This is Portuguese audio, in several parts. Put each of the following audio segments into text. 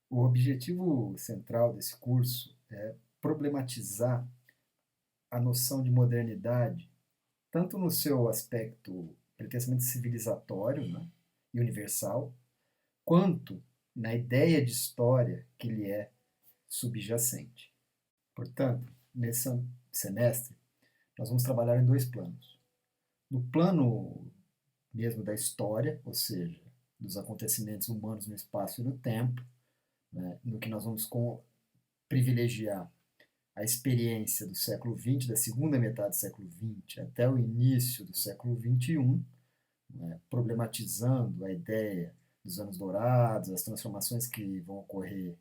O objetivo central desse curso é problematizar a noção de modernidade, tanto no seu aspecto pretensamente civilizatório, né, e universal, quanto na ideia de história que lhe é subjacente. Portanto, nesse semestre, nós vamos trabalhar em dois planos. No plano mesmo da história, ou seja, dos acontecimentos humanos no espaço e no tempo, né, no que nós vamos privilegiar a experiência do século XX, da segunda metade do século XX até o início do século XXI, né, problematizando a ideia dos anos dourados, as transformações que vão ocorrer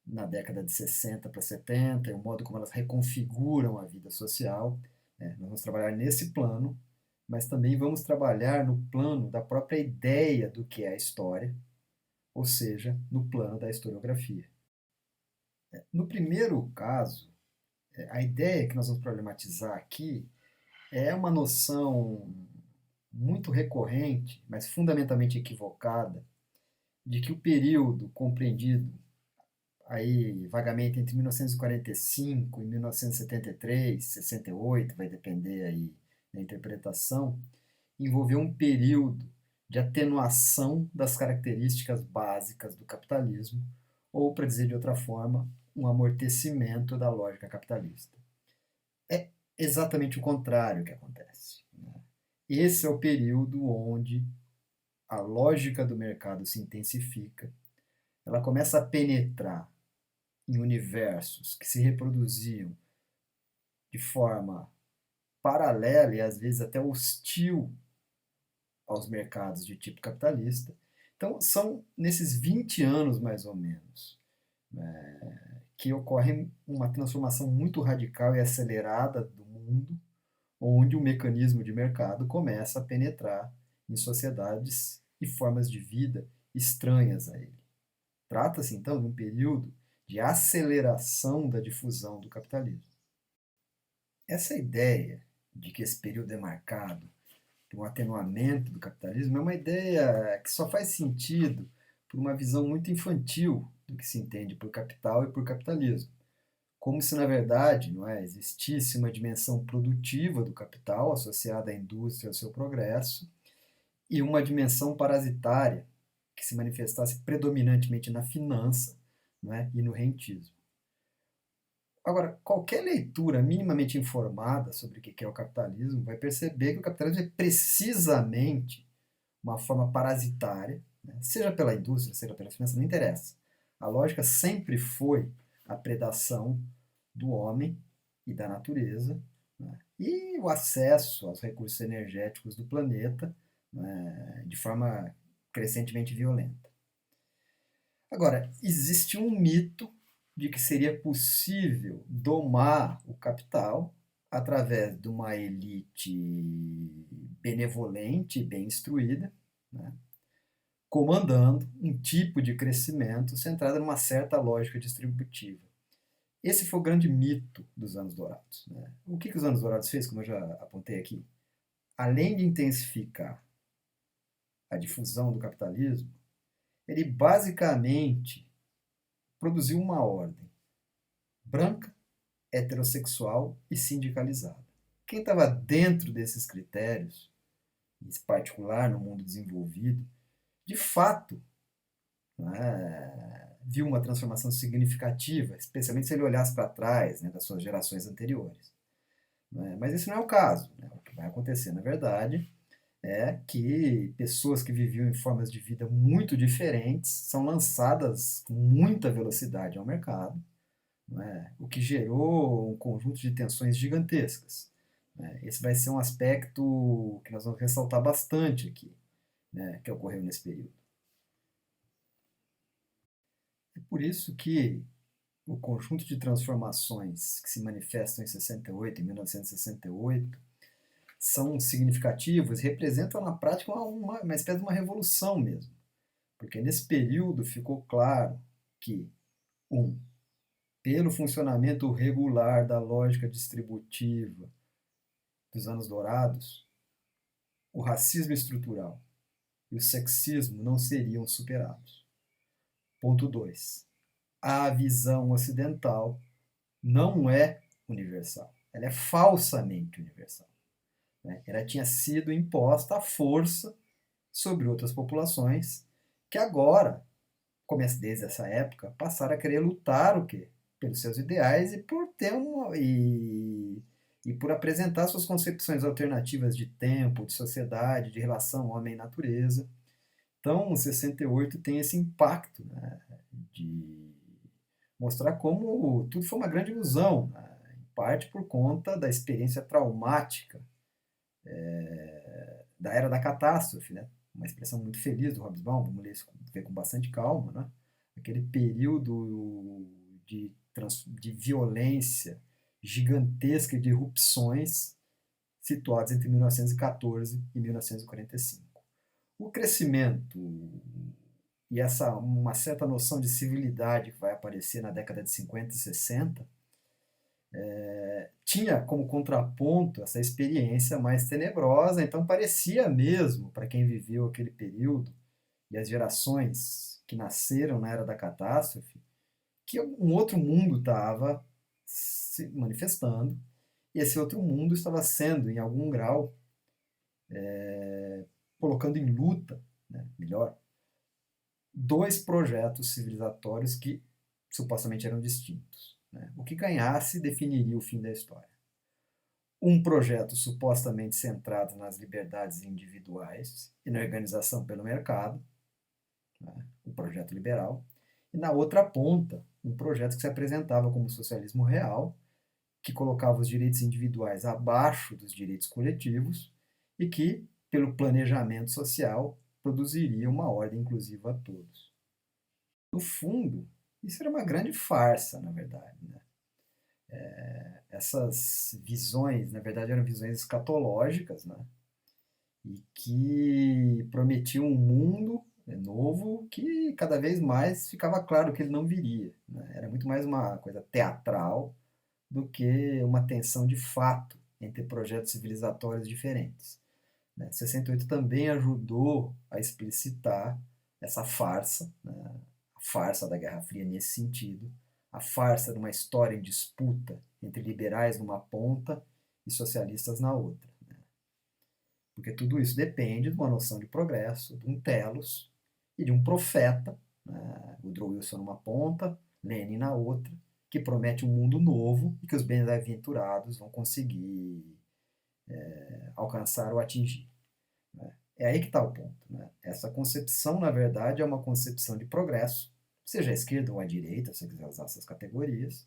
na década de 60 para 70, e o modo como elas reconfiguram a vida social. Né? Nós vamos trabalhar nesse plano, mas também vamos trabalhar no plano da própria ideia do que é a história, ou seja, no plano da historiografia. No primeiro caso, a ideia que nós vamos problematizar aqui é uma noção muito recorrente, mas fundamentalmente equivocada, de que o período compreendido aí vagamente entre 1945 e 1973, 68, vai depender aí da interpretação, envolveu um período de atenuação das características básicas do capitalismo, ou, para dizer de outra forma, um amortecimento da lógica capitalista. É exatamente o contrário que acontece. Né? Esse é o período onde a lógica do mercado se intensifica, ela começa a penetrar em universos que se reproduziam de forma paralela e às vezes até hostil aos mercados de tipo capitalista. Então, são nesses 20 anos mais ou menos, né, que ocorre uma transformação muito radical e acelerada do mundo, onde o mecanismo de mercado começa a penetrar em sociedades e formas de vida estranhas a ele. Trata-se, então, de um período de aceleração da difusão do capitalismo. Essa ideia de que esse período é marcado por um atenuamento do capitalismo é uma ideia que só faz sentido por uma visão muito infantil do que se entende por capital e por capitalismo. Como se, na verdade, não é, existisse uma dimensão produtiva do capital associada à indústria e ao seu progresso, e uma dimensão parasitária que se manifestasse predominantemente na finança, não é, e no rentismo. Agora, qualquer leitura minimamente informada sobre o que é o capitalismo vai perceber que o capitalismo é precisamente uma forma parasitária, né? Seja pela indústria, seja pela finança, não interessa. A lógica sempre foi a predação do homem e da natureza, né? E o acesso aos recursos energéticos do planeta, né, de forma crescentemente violenta. Agora, existe um mito de que seria possível domar o capital através de uma elite benevolente e bem instruída, né, comandando um tipo de crescimento centrado numa certa lógica distributiva. Esse foi o grande mito dos anos dourados. Né? O que os anos dourados fez, como eu já apontei aqui? Além de intensificar a difusão do capitalismo, ele basicamente produziu uma ordem branca, heterossexual e sindicalizada. Quem estava dentro desses critérios, em particular no mundo desenvolvido, de fato, né, viu uma transformação significativa, especialmente se ele olhasse para trás, né, das suas gerações anteriores. Né? Mas esse não é o caso. Né? O que vai acontecer, na verdade, é que pessoas que viviam em formas de vida muito diferentes são lançadas com muita velocidade ao mercado, né? O que gerou um conjunto de tensões gigantescas. Né? Esse vai ser um aspecto que nós vamos ressaltar bastante aqui, né, que ocorreu nesse período. É por isso que o conjunto de transformações que se manifestam em 68, em 1968, são significativos, representam na prática uma espécie de uma revolução mesmo. Porque nesse período ficou claro que, pelo funcionamento regular da lógica distributiva dos anos dourados, o racismo estrutural e o sexismo não seriam superados. Ponto 2. A visão ocidental não é universal. Ela é falsamente universal, né? Ela tinha sido imposta à força sobre outras populações que agora, desde essa época, passaram a querer lutar o quê? Pelos seus ideais e por ter e por apresentar suas concepções alternativas de tempo, de sociedade, de relação homem-natureza. Então, o 68 tem esse impacto, né, de mostrar como tudo foi uma grande ilusão, né, em parte por conta da experiência traumática da era da catástrofe, né? Uma expressão muito feliz do Hobsbawm, vamos ver com bastante calma, né? Aquele período de violência gigantesca e de erupções situados entre 1914 e 1945. O crescimento e uma certa noção de civilidade que vai aparecer na década de 50 e 60 tinha como contraponto essa experiência mais tenebrosa, então parecia mesmo, para quem viveu aquele período e as gerações que nasceram na era da catástrofe, que um outro mundo estava se manifestando e esse outro mundo estava sendo, em algum grau, colocando em luta, né, melhor, dois projetos civilizatórios que supostamente eram distintos, né? O que ganhasse definiria o fim da história. Um projeto supostamente centrado nas liberdades individuais e na organização pelo mercado, né, o projeto liberal, e na outra ponta, um projeto que se apresentava como socialismo real, que colocava os direitos individuais abaixo dos direitos coletivos e que, pelo planejamento social, produziria uma ordem inclusiva a todos. No fundo, isso era uma grande farsa, na verdade, né? Essas visões, na verdade, eram visões escatológicas, né? E que prometiam um mundo novo que cada vez mais ficava claro que ele não viria, né? Era muito mais uma coisa teatral do que uma tensão de fato entre projetos civilizatórios diferentes, né? 68 também ajudou a explicitar essa farsa, né? A farsa da Guerra Fria nesse sentido, a farsa de uma história em disputa entre liberais numa ponta e socialistas na outra, né? Porque tudo isso depende de uma noção de progresso, de um telos e de um profeta, né? Woodrow Wilson numa ponta, Lenin na outra, que promete um mundo novo e que os bem-aventurados vão conseguir alcançar ou atingir, né? É aí que está o ponto, né? Essa concepção, na verdade, é uma concepção de progresso, seja à esquerda ou à direita, se você quiser usar essas categorias,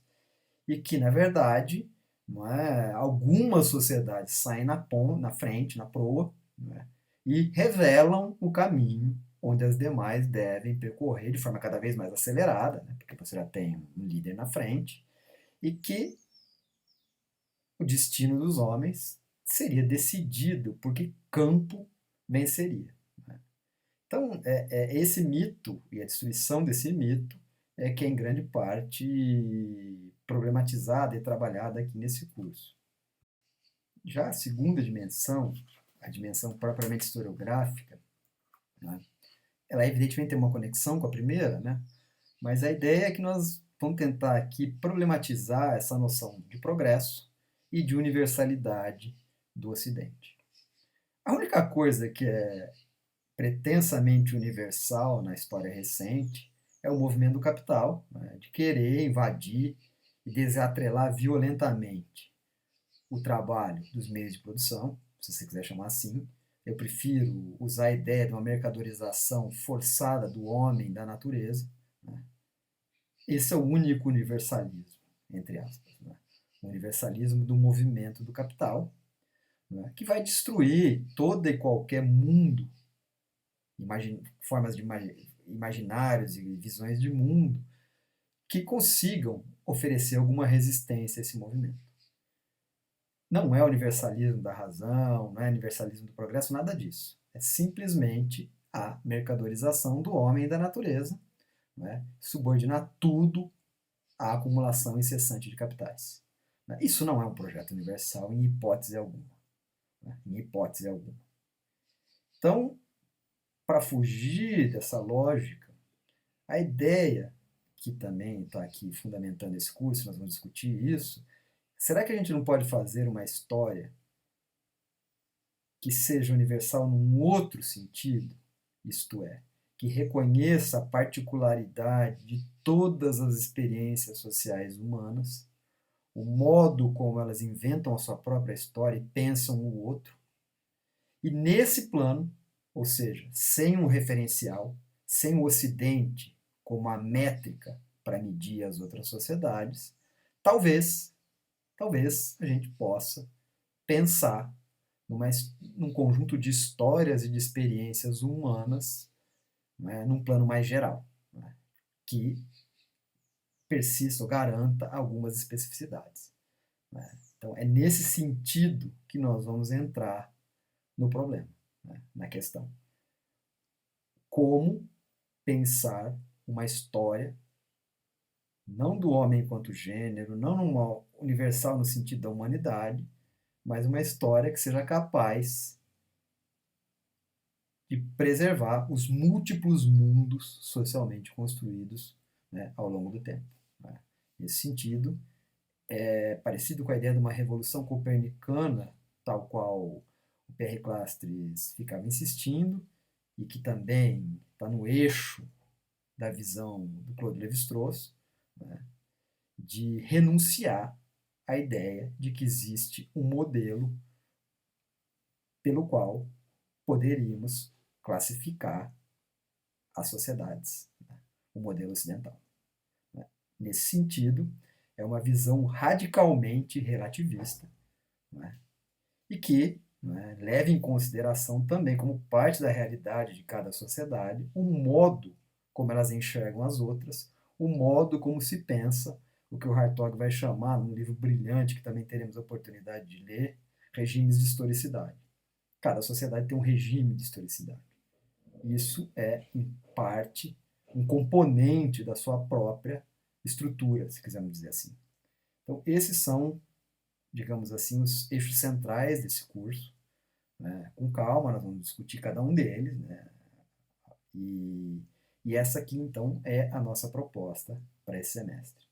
e que, na verdade, não é, algumas sociedades saem na frente, na proa, né, e revelam o caminho onde as demais devem percorrer de forma cada vez mais acelerada, né, porque você já tem um líder na frente, e que o destino dos homens seria decidido por que campo venceria, né? Então, esse mito e a destruição desse mito é que é em grande parte problematizada e trabalhada aqui nesse curso. Já a segunda dimensão, a dimensão propriamente historiográfica, né, ela evidentemente tem uma conexão com a primeira, né, mas a ideia é que nós vamos tentar aqui problematizar essa noção de progresso e de universalidade do Ocidente. A única coisa que é pretensamente universal na história recente é o movimento do capital, né, de querer invadir e desatrelar violentamente o trabalho dos meios de produção, se você quiser chamar assim. Eu prefiro usar a ideia de uma mercadorização forçada do homem, da natureza, né? Esse é o único universalismo, entre aspas, né? O universalismo do movimento do capital, né, que vai destruir todo e qualquer mundo, formas de imaginários e visões de mundo que consigam oferecer alguma resistência a esse movimento. Não é universalismo da razão, não é universalismo do progresso, nada disso. É simplesmente a mercadorização do homem e da natureza, né? Subordinar tudo à acumulação incessante de capitais. Isso não é um projeto universal em hipótese alguma, né? Em hipótese alguma. Então, para fugir dessa lógica, A ideia, que também está aqui fundamentando esse curso, nós vamos discutir isso, será que a gente não pode fazer uma história que seja universal num outro sentido? Isto é, que reconheça a particularidade de todas as experiências sociais humanas, o modo como elas inventam a sua própria história e pensam o outro. E nesse plano, ou seja, sem um referencial, sem o Ocidente como a métrica para medir as outras sociedades, talvez, talvez a gente possa pensar num conjunto de histórias e de experiências humanas, né, num plano mais geral, né, que persista ou garanta algumas especificidades. Né? Então, é nesse sentido que nós vamos entrar no problema, né, na questão. Como pensar uma história, não do homem enquanto gênero, não numa universal no sentido da humanidade, mas uma história que seja capaz de preservar os múltiplos mundos socialmente construídos, né, ao longo do tempo. Né? Nesse sentido, é parecido com a ideia de uma revolução copernicana, tal qual o Pierre Clastres ficava insistindo, e que também está no eixo da visão do Claude Lévi-Strauss, né, de renunciar à ideia de que existe um modelo pelo qual poderíamos classificar as sociedades, né, o modelo ocidental. Né. Nesse sentido, é uma visão radicalmente relativista, né, e que, né, leva em consideração também, como parte da realidade de cada sociedade, o modo como elas enxergam as outras, o modo como se pensa, o que o Hartog vai chamar, num livro brilhante que também teremos a oportunidade de ler, regimes de historicidade. Cada sociedade tem um regime de historicidade. Isso é, em parte, um componente da sua própria estrutura, se quisermos dizer assim. Então, esses são, digamos assim, os eixos centrais desse curso. Né? Com calma, nós vamos discutir cada um deles. Né? E essa aqui, então, é a nossa proposta para esse semestre.